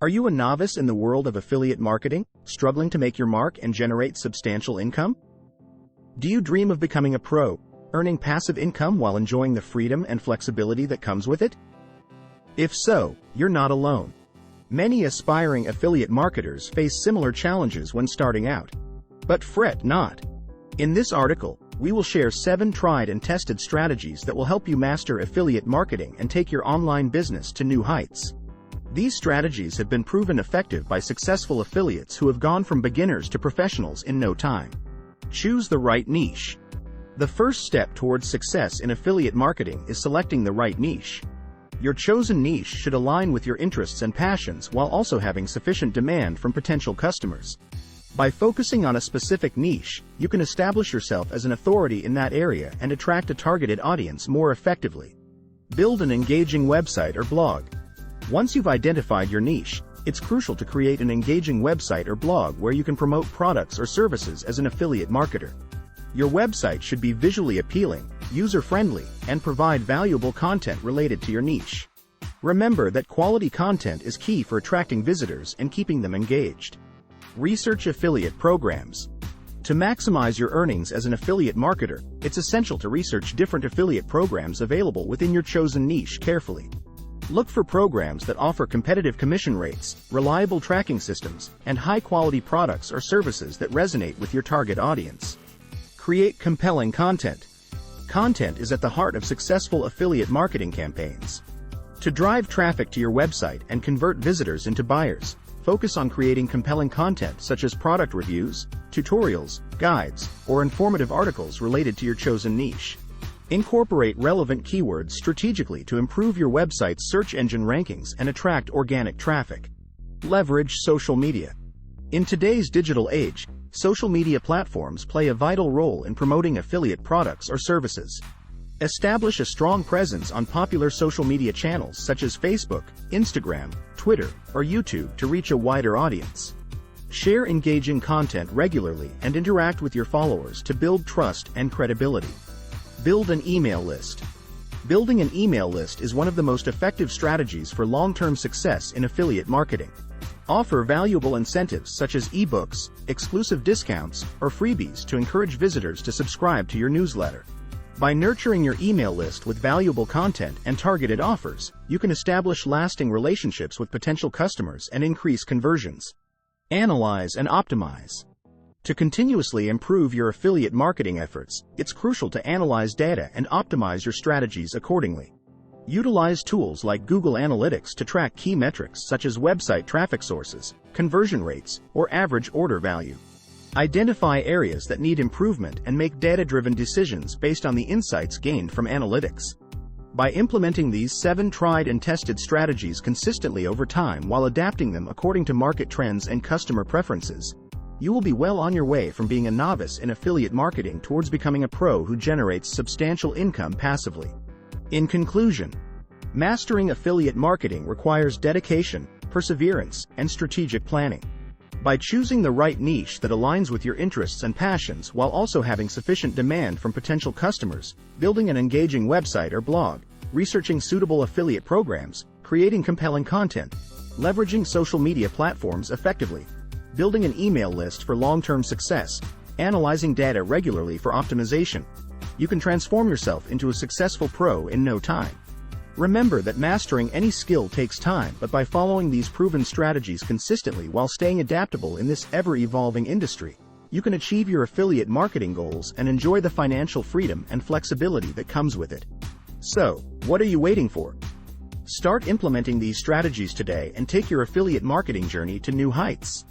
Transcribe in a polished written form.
Are you a novice in the world of affiliate marketing, struggling to make your mark and generate substantial income? Do you dream of becoming a pro, earning passive income while enjoying the freedom and flexibility that comes with it? If so, you're not alone. Many aspiring affiliate marketers face similar challenges when starting out. But fret not. In this article, we will share 7 tried and tested strategies that will help you master affiliate marketing and take your online business to new heights. These strategies have been proven effective by successful affiliates who have gone from beginners to professionals in no time. Choose the right niche. The first step towards success in affiliate marketing is selecting the right niche. Your chosen niche should align with your interests and passions while also having sufficient demand from potential customers. By focusing on a specific niche, you can establish yourself as an authority in that area and attract a targeted audience more effectively. Build an engaging website or blog. Once you've identified your niche, it's crucial to create an engaging website or blog where you can promote products or services as an affiliate marketer. Your website should be visually appealing, user-friendly, and provide valuable content related to your niche. Remember that quality content is key for attracting visitors and keeping them engaged. Research affiliate programs. To maximize your earnings as an affiliate marketer, it's essential to research different affiliate programs available within your chosen niche carefully. Look for programs that offer competitive commission rates, reliable tracking systems, and high-quality products or services that resonate with your target audience. Create compelling content. Content is at the heart of successful affiliate marketing campaigns. To drive traffic to your website and convert visitors into buyers, focus on creating compelling content such as product reviews, tutorials, guides, or informative articles related to your chosen niche. Incorporate relevant keywords strategically to improve your website's search engine rankings and attract organic traffic. Leverage social media. In today's digital age, social media platforms play a vital role in promoting affiliate products or services. Establish a strong presence on popular social media channels such as Facebook, Instagram, Twitter, or YouTube to reach a wider audience. Share engaging content regularly and interact with your followers to build trust and credibility. Build an email list. Building an email list is one of the most effective strategies for long-term success in affiliate marketing. Offer valuable incentives such as ebooks, exclusive discounts, or freebies to encourage visitors to subscribe to your newsletter. By nurturing your email list with valuable content and targeted offers, you can establish lasting relationships with potential customers and increase conversions. Analyze and optimize. To continuously improve your affiliate marketing efforts, it's crucial to analyze data and optimize your strategies accordingly. Utilize tools like Google Analytics to track key metrics such as website traffic sources, conversion rates, or average order value. Identify areas that need improvement and make data-driven decisions based on the insights gained from analytics. By implementing these 7 tried and tested strategies consistently over time while adapting them according to market trends and customer preferences, you will be well on your way from being a novice in affiliate marketing towards becoming a pro who generates substantial income passively. In conclusion, mastering affiliate marketing requires dedication, perseverance, and strategic planning. By choosing the right niche that aligns with your interests and passions while also having sufficient demand from potential customers, building an engaging website or blog, researching suitable affiliate programs, creating compelling content, leveraging social media platforms effectively, building an email list for long-term success, analyzing data regularly for optimization, you can transform yourself into a successful pro in no time. Remember that mastering any skill takes time, but by following these proven strategies consistently while staying adaptable in this ever-evolving industry, you can achieve your affiliate marketing goals and enjoy the financial freedom and flexibility that comes with it. So, what are you waiting for? Start implementing these strategies today and take your affiliate marketing journey to new heights.